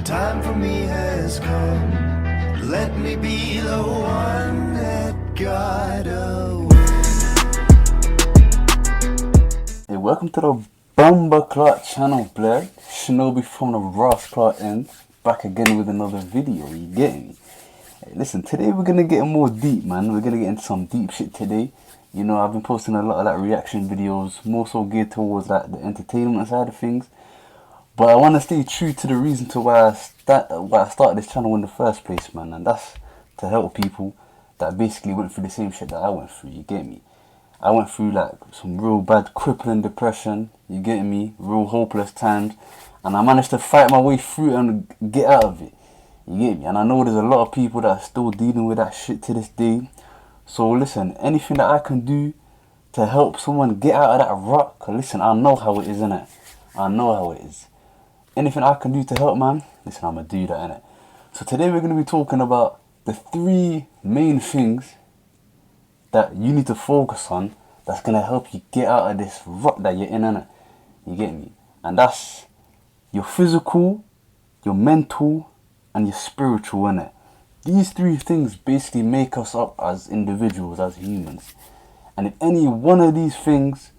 time for me has come. Let me be the one that got away. Hey, welcome to the Bomber Clark channel, blood. Shinobi from the Ross Clark end, back again with another video. You get me? Hey, listen, today we're gonna get more deep, man. We're gonna get into some deep shit today. You know, I've been posting a lot of like reaction videos, more so geared towards like the entertainment side of things. But I want to stay true to the reason to why I started this channel in the first place, man. And that's to help people that basically went through the same shit that I went through. You get me? I went through like some real bad crippling depression, you get me, real hopeless times, and I managed to fight my way through it and get out of it, you get me. And I know there's a lot of people that are still dealing with that shit to this day. So listen, anything that I can do to help someone get out of that rut, cause listen, I know how it is, innit? I know how it is. Anything I can do to help, man, listen, I'ma do that, innit? So today we're gonna be talking about the 3 main things that you need to focus on that's going to help you get out of this rut that you're in, innit? You get me? And that's your physical, your mental, and your spiritual, innit? These 3 things basically make us up as individuals, as humans. And if any one of these things,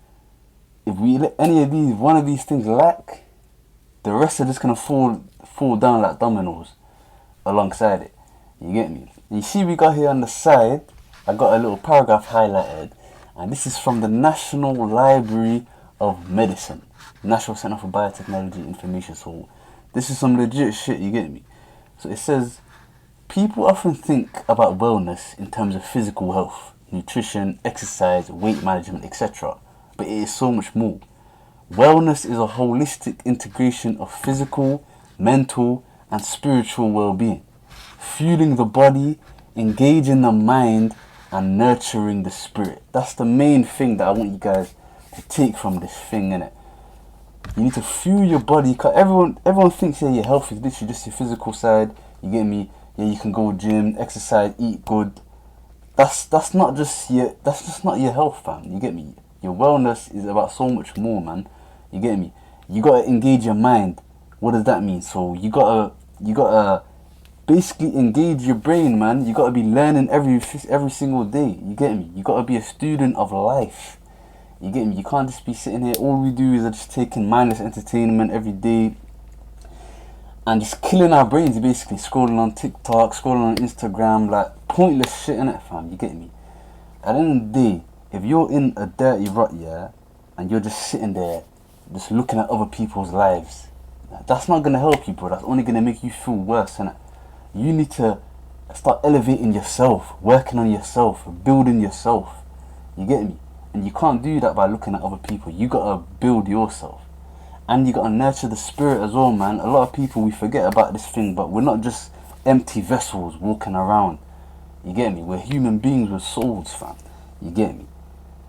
if we let one of these things lack, the rest are just going to fall down like dominoes alongside it. You get me? You see we got here on the side, I got a little paragraph highlighted, and this is from the National Library of Medicine, National Center for Biotechnology Information. So this is some legit shit, you get me? So it says, people often think about wellness in terms of physical health, nutrition, exercise, weight management, etc. But it is so much more. Wellness is a holistic integration of physical, mental, and spiritual well-being, fueling the body, engaging the mind, and nurturing the spirit. That's the main thing that I want you guys to take from this thing, innit? You need to fuel your body, cause everyone thinks, yeah, your health is literally just your physical side. You get me? Yeah, you can go gym, exercise, eat good. That's not just not your health, fam. You get me? Your wellness is about so much more, man. You get me? You gotta engage your mind. What does that mean? So you gotta basically engage your brain, man. You gotta be learning every single day. You get me? You gotta be a student of life. You get me? You can't just be sitting here. All we do is just taking mindless entertainment every day and just killing our brains. Basically, scrolling on TikTok, scrolling on Instagram, like pointless shit, innit, fam? You get me? At the end of the day, if you're in a dirty rut, yeah, and you're just sitting there, just looking at other people's lives, that's not gonna help you, bro. That's only gonna make you feel worse, innit? You need to start elevating yourself, working on yourself, building yourself. You get me? And you can't do that by looking at other people. You gotta build yourself. And you gotta nurture the spirit as well, man. A lot of people, we forget about this thing, but we're not just empty vessels walking around. You get me? We're human beings with souls, fam. You get me?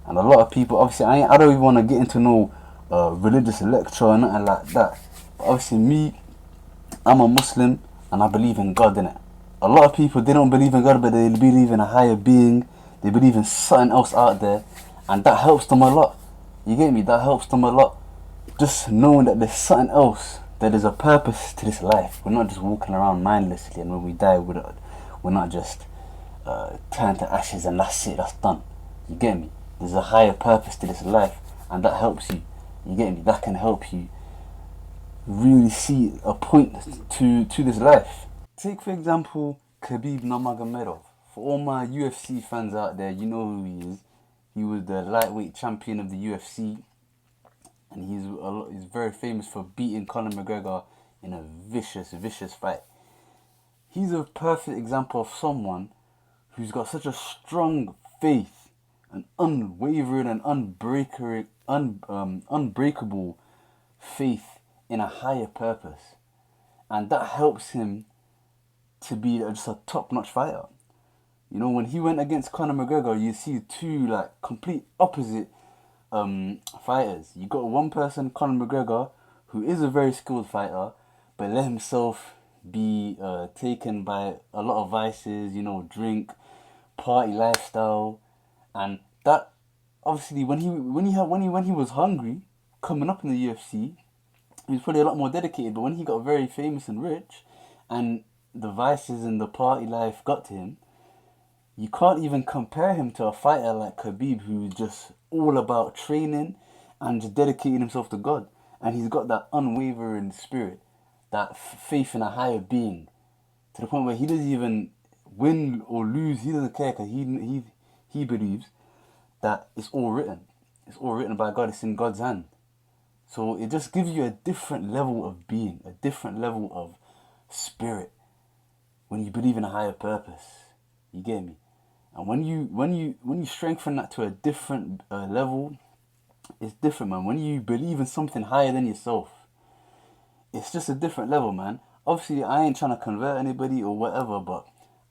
And a lot of people, obviously, I don't even want to get into no religious lecture or nothing like that. But obviously, me, I'm a Muslim. And I believe in God, innit? A lot of people, they don't believe in God, but they believe in a higher being. They believe in something else out there. And that helps them a lot. You get me? That helps them a lot. Just knowing that there's something else. That there's a purpose to this life. We're not just walking around mindlessly. And when we die, we're not just turned to ashes and that's it, that's done. You get me? There's a higher purpose to this life. And that helps you. You get me? That can help you really see a point to this life. Take for example Khabib Nurmagomedov. For all my UFC fans out there, you know who he is. He was the lightweight champion of the UFC, and he's very famous for beating Conor McGregor in a vicious fight. He's a perfect example of someone who's got such a strong faith, an unwavering and unbreakable faith in a higher purpose, and that helps him to be just a top-notch fighter. You know, when he went against Conor McGregor, you see 2 like complete opposite fighters. You got one person, Conor McGregor, who is a very skilled fighter, but let himself be taken by a lot of vices. You know, drink, party lifestyle, and that obviously when he was hungry, coming up in the UFC. He was probably a lot more dedicated, but when he got very famous and rich, and the vices and the party life got to him, you can't even compare him to a fighter like Khabib, who's just all about training and just dedicating himself to God. And he's got that unwavering spirit, that faith in a higher being, to the point where he doesn't even win or lose. He doesn't care, because he believes that it's all written. It's all written by God. It's in God's hand. So it just gives you a different level of being, a different level of spirit when you believe in a higher purpose. You get me? And when you strengthen that to a different level, it's different, man. When you believe in something higher than yourself, it's just a different level, man. Obviously, I ain't trying to convert anybody or whatever, but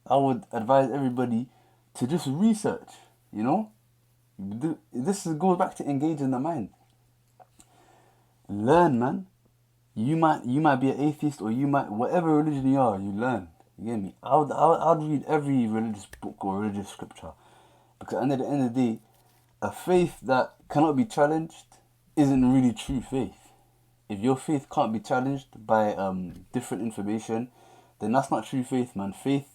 I would advise everybody to just research, you know? This goes back to engaging the mind. Learn, man. You might be an atheist, or you might, whatever religion you are, you learn. You get me? I'd read every religious book or religious scripture, because at the end of the day, a faith that cannot be challenged isn't really true faith. If your faith can't be challenged by different information, then that's not true faith, man. Faith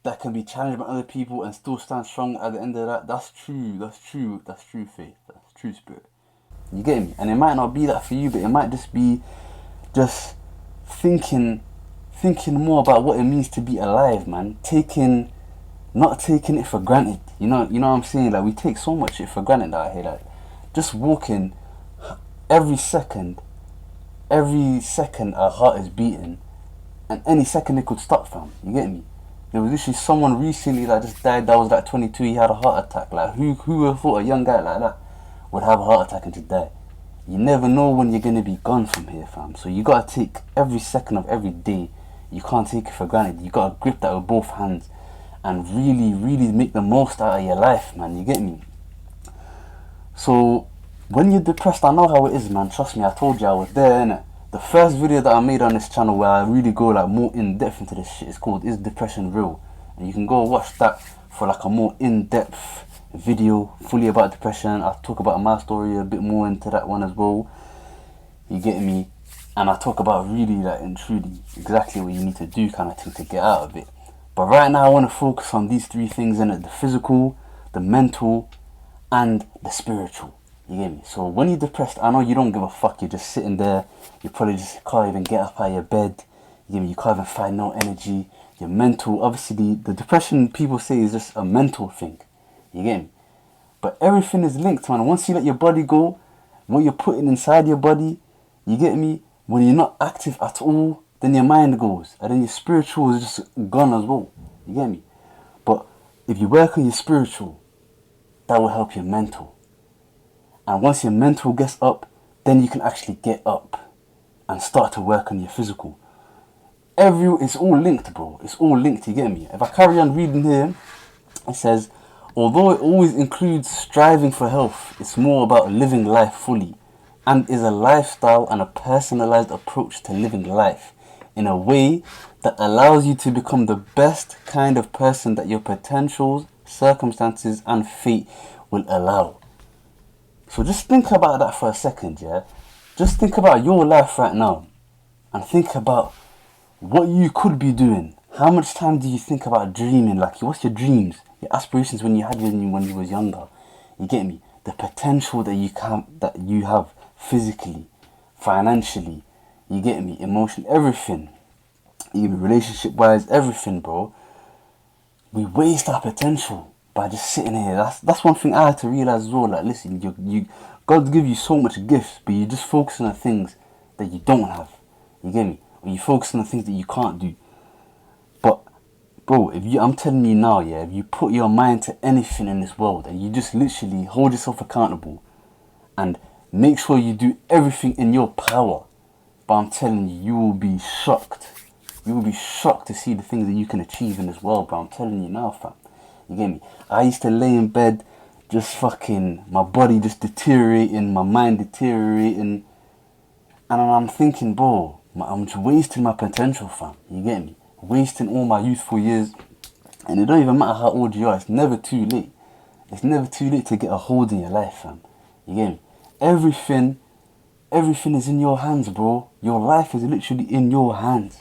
that can be challenged by other people and still stand strong at the end of that, that's true faith. That's true spirit. You get me? And it might not be that for you, but it might just be just thinking more about what it means to be alive, man. Not taking it for granted. You know what I'm saying? Like, we take so much shit for granted out here. Like, just walking, every second our heart is beating, and any second it could stop, fam. You get me? There was literally someone recently that just died that was like 22. He had a heart attack. Like, who would have thought a young guy like that would have a heart attack and just die? You never know when you're gonna be gone from here, fam. So you gotta take every second of every day. You can't take it for granted. You gotta grip that with both hands and really, really make the most out of your life, man. You get me? So when you're depressed, I know how it is, man. Trust me, I told you I was there, innit? The first video that I made on this channel, where I really go like more in depth into this shit, is called "Is Depression Real?" And you can go watch that for like a more in-depth video fully about depression. I talk about my story a bit more into that one as well. You get me? And I talk about really, like, and truly exactly what you need to do, kind of thing, to get out of it. But right now I want to focus on these three things in it: the physical, the mental, and the spiritual. You get me? So when you're depressed, I know you don't give a fuck. You're just sitting there. You probably just can't even get up out of your bed. You get me? You can't even find no energy. You're mental. Obviously, the depression people say is just a mental thing. You get me? But everything is linked, man. Once you let your body go, what you're putting inside your body, you get me? When you're not active at all, then your mind goes. And then your spiritual is just gone as well. You get me? But if you work on your spiritual, that will help your mental. And once your mental gets up, then you can actually get up and start to work on your physical. It's all linked, bro. It's all linked, you get me? If I carry on reading here, it says, although it always includes striving for health, it's more about living life fully, and is a lifestyle and a personalized approach to living life in a way that allows you to become the best kind of person that your potentials, circumstances, and fate will allow. So just think about that for a second, yeah? Just think about your life right now, and think about what you could be doing. How much time do you think about dreaming? Like, what's your dreams, your aspirations when you was younger? You get me? The potential that you have physically, financially, you get me? Emotionally, everything. Even relationship-wise, everything, bro. We waste our potential by just sitting here. That's one thing I had to realize as well. Like, listen, God give you so much gifts, but you just focus on the things that you don't have. You get me? Or you focus on the things that you can't do. But bro, I'm telling you now, yeah, if you put your mind to anything in this world and you just literally hold yourself accountable and make sure you do everything in your power, but I'm telling you, you will be shocked. You will be shocked to see the things that you can achieve in this world, bro. I'm telling you now, fam. You get me? I used to lay in bed, just fucking, my body just deteriorating, my mind deteriorating. And I'm thinking, bro, I'm just wasting my potential, fam. You get me? Wasting all my youthful years. And it don't even matter how old you are, it's never too late. It's never too late to get a hold in your life, fam. You get me? Everything is in your hands, bro. Your life is literally in your hands.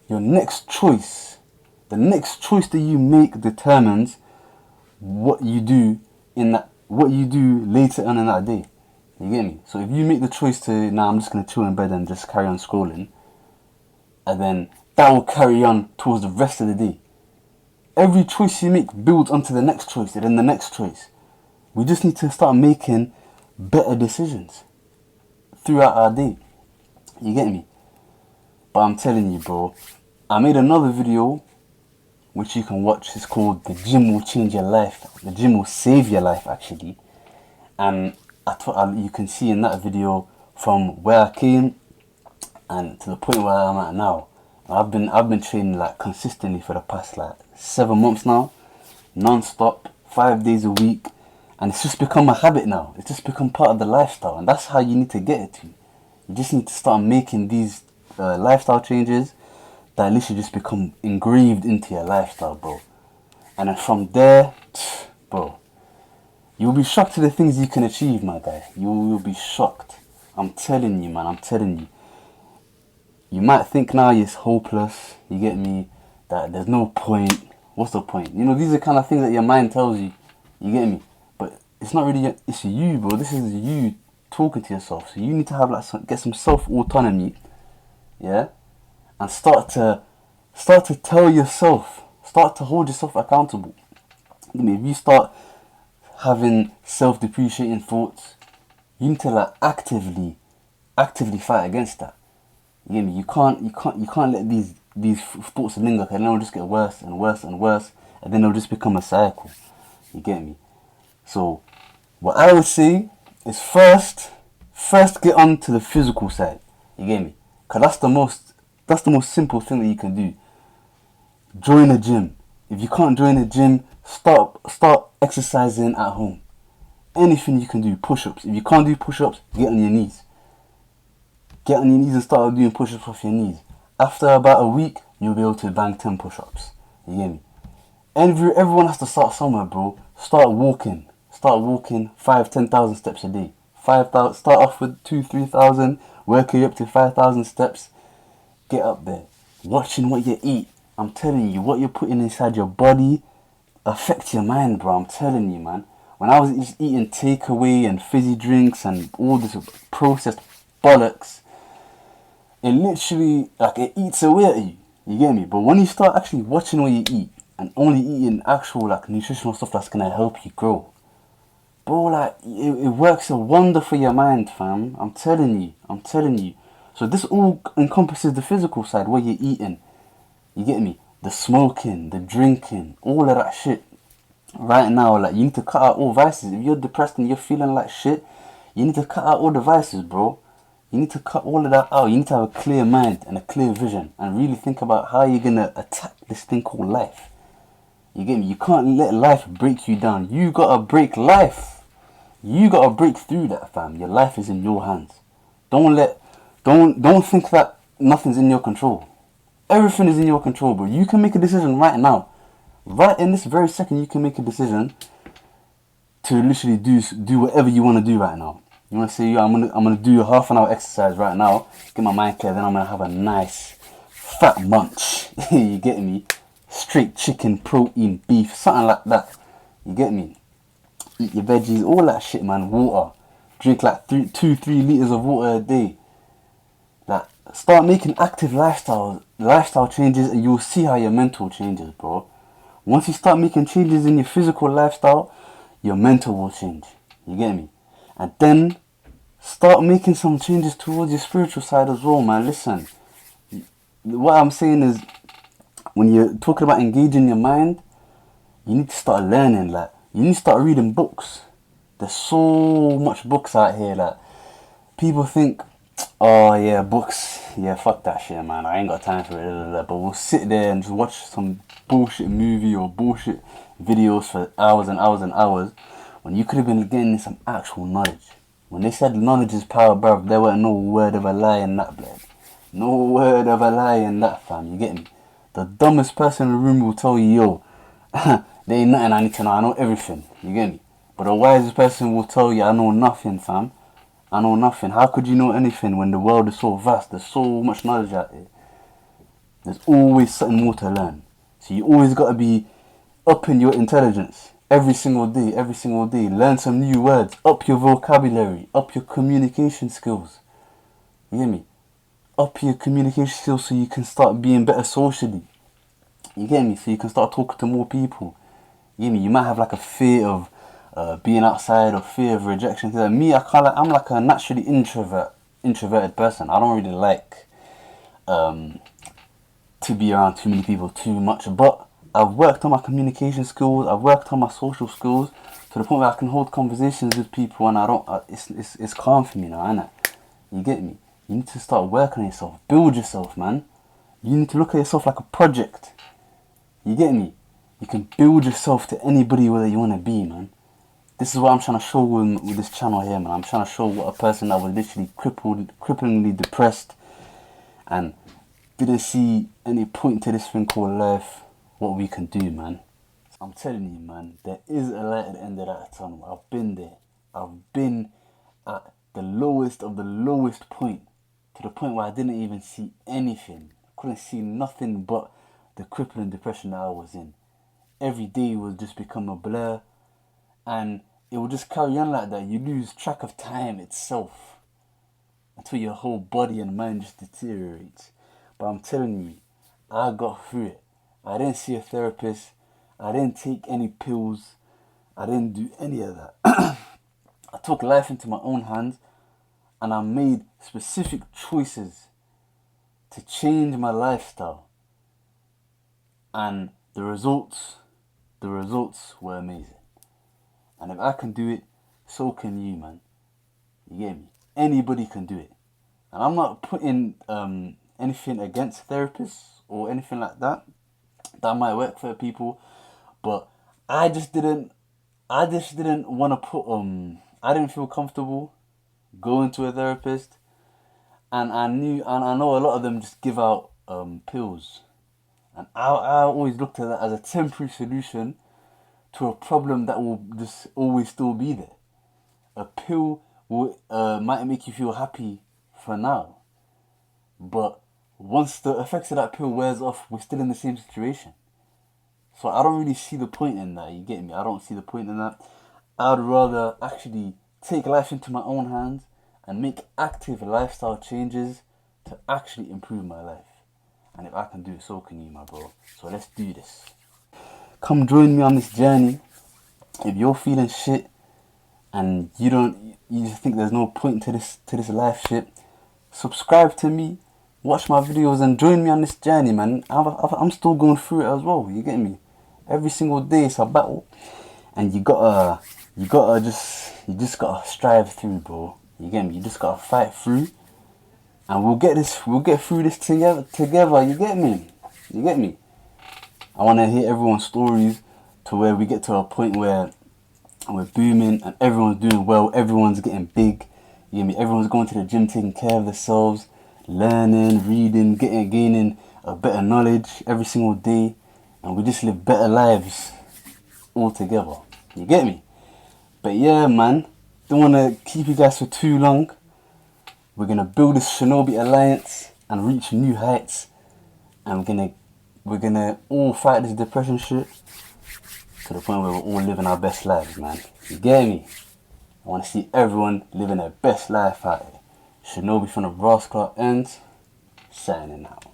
your next choice, the next choice that you make determines what you do later on in that day. You get me? So if you make the choice to, nah, I'm just gonna chill in bed and just carry on scrolling, and then that will carry on towards the rest of the day. Every choice you make builds onto the next choice and then the next choice. We just need to start making better decisions throughout our day. You get me? But I'm telling you, bro, I made another video which you can watch. It's called "The Gym Will Change Your Life." The gym will save your life, actually. And you can see in that video from where I came and to the point where I'm at now. I've been training like consistently for the past like 7 months now, non-stop, 5 days a week, and it's just become a habit now. It's just become part of the lifestyle, and that's how you need to get it to. You just need to start making these lifestyle changes that literally just become engraved into your lifestyle, bro. And then from there, bro, you'll be shocked to the things you can achieve, my guy. You will be shocked. I'm telling you, man. I'm telling you. You might think now it's hopeless. You get me? That there's no point. What's the point? You know, these are kind of things that your mind tells you. You get me? But it's not really. It's you, bro. This is you talking to yourself. So you need to have get some self autonomy. Yeah. And start to tell yourself. Start to hold yourself accountable. You know, if you start having self-depreciating thoughts, you need to like actively fight against that. You get me? You can't let these thoughts linger, because then they'll just get worse and worse and worse, and then they'll just become a cycle. You get me? So what I would say is first get on to the physical side. You get me? Because that's the most simple thing that you can do. Join a gym. If you can't join a gym, start exercising at home. Anything you can do, push-ups. If you can't do push-ups, get on your knees. Get on your knees and start doing push-ups off your knees. After about a week, you'll be able to bang 10 push-ups. You get me? Everyone has to start somewhere, bro. Start walking. 5,000-10,000 steps a day. 5,000. Start off with 2,000-3,000. Work your way up to 5,000 steps. Get up there. Watching what you eat. I'm telling you, what you're putting inside your body affects your mind, bro. I'm telling you, man. When I was just eating takeaway and fizzy drinks and all this processed bollocks, it literally, like, it eats away at you. You get me? But when you start actually watching what you eat and only eating actual, like, nutritional stuff that's gonna help you grow, bro, like, it works a wonder for your mind, fam. I'm telling you. So this all encompasses the physical side, what you're eating. You get me? The smoking, the drinking, all of that shit. Right now, like, you need to cut out all vices. If you're depressed and you're feeling like shit, you need to cut out all the vices, bro. You need to cut all of that out. You need to have a clear mind and a clear vision and really think about how you're gonna attack this thing called life. You get me? You can't let life break you down. You gotta break life. You gotta break through that, fam. Your life is in your hands. Don't think that nothing's in your control. Everything is in your control, bro. You can make a decision right now. Right in this very second, you can make a decision to literally do whatever you want to do right now. You want to say, yo, I'm gonna do a half an hour exercise right now, get my mind clear, then I'm gonna have a nice fat munch. You get me? Straight chicken, protein, beef, something like that. You get me? Eat your veggies, all that shit, man. Water. Drink like 2-3 liters of water a day. Like, start making active lifestyle changes, and you'll see how your mental changes, bro. Once you start making changes in your physical lifestyle, your mental will change. You get me? And then start making some changes towards your spiritual side as well, man. Listen, what I'm saying is, when you're talking about engaging your mind, you need to start learning. Like, you need to start reading books. There's so much books out here. Like, people think, oh yeah, books, yeah, fuck that shit, man. I ain't got time for it. But we'll sit there and just watch some bullshit movie or bullshit videos for hours and hours and hours, when you could have been getting some actual knowledge. When they said knowledge is power, bruv, there weren't no word of a lie in that, blood. No word of a lie in that, fam. You get me? The dumbest person in the room will tell you, yo, there ain't nothing I need to know. I know everything. You get me? But the wisest person will tell you, I know nothing, fam. I know nothing. How could you know anything when the world is so vast? There's so much knowledge out there. there's always something more to learn. So you always got to be upping your intelligence every single day, every single day. Learn some new words, up your vocabulary, up your communication skills. You hear me? Up your communication skills so you can start being better socially. You get me? So you can start talking to more people. You get me? You might have like a fear of being outside or fear of rejection. Like me, I'm like a naturally introverted person. I don't really like to be around too many people too much. But I've worked on my communication skills. I've worked on my social skills to the point where I can hold conversations with people, and I don't. It's calm for me now, innit? You get me? You need to start working on yourself. Build yourself, man. You need to look at yourself like a project. You get me? You can build yourself to anybody where you want to be, man. This is what I'm trying to show with this channel here, man. I'm trying to show what a person that was literally cripplingly depressed and didn't see any point to this thing called life, what we can do, man. I'm telling you, man, there is a light at the end of that tunnel. I've been there. I've been at the lowest of the lowest point, to the point where I didn't even see anything. I couldn't see nothing but the crippling depression that I was in. Every day would just become a blur, and it will just carry on like that. You lose track of time itself until your whole body and mind just deteriorates. But I'm telling you, I got through it. I didn't see a therapist. I didn't take any pills. I didn't do any of that. I took life into my own hands, and I made specific choices to change my lifestyle. And the results were amazing. And if I can do it, so can you, man. You get me? Anybody can do it. And I'm not putting anything against therapists or anything like that. That might work for people, but I just didn't want to put I didn't feel comfortable going to a therapist, and I know a lot of them just give out pills, and I always looked at that as a temporary solution to a problem that will just always still be there. A pill will might make you feel happy for now, but once the effects of that pill wears off, we're still in the same situation. So I don't really see the point in that, you get me? I don't see the point in that. I'd rather actually take life into my own hands and make active lifestyle changes to actually improve my life. And if I can do it, so can you, my bro. So let's do this. Come join me on this journey. If you're feeling shit and you just think there's no point to this life shit, subscribe to me, watch my videos, and join me on this journey, man. I'm still going through it as well. You get me? Every single day it's a battle, and you just gotta strive through, bro. You get me? You just gotta fight through, and we'll get through this together. You get me? You get me? I wanna hear everyone's stories to where we get to a point where we're booming and everyone's doing well, everyone's getting big. You get me? Everyone's going to the gym, taking care of themselves, learning, reading, gaining a better knowledge every single day, and we just live better lives all together. You get me? But yeah, man, don't want to keep you guys for too long. We're gonna build this Shinobi Alliance and reach new heights, and we're gonna all fight this depression shit to the point where we're all living our best lives, man. You get me? I want to see everyone living their best life out here. Shinobi from the Ross Clark Ends, signing out.